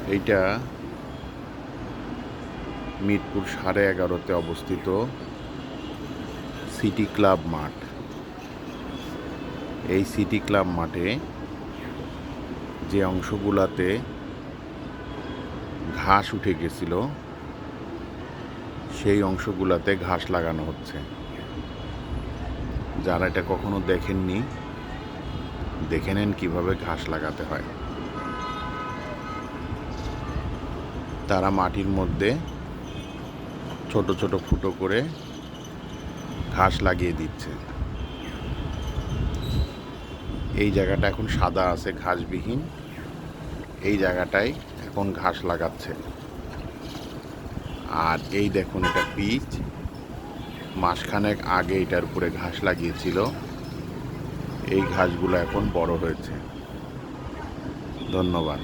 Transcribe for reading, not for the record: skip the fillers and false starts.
এইটা মিরপুর 11:30-তে অবস্থিত city club মাঠ। এই সিটি ক্লাব মাঠে যে অংশগুলাতে ঘাস উঠে গেছিল সেই অংশগুলাতে ঘাস লাগানো হচ্ছে। যারা এটা কখনো দেখেননি, দেখে নেন কীভাবে ঘাস লাগাতে হয়। তারা মাটির মধ্যে ছোট ছোট ফুটো করে ঘাস লাগিয়ে দিচ্ছে। এই জায়গাটা এখন সাদা আছে, ঘাসবিহীন। এই জায়গাটায় এখন ঘাস লাগাচ্ছে। আর এই দেখুন, এটা পিচ। মাসখানেক আগে এটার উপরে ঘাস লাগিয়েছিল। এই ঘাসগুলো এখন বড় হয়েছে। ধন্যবাদ।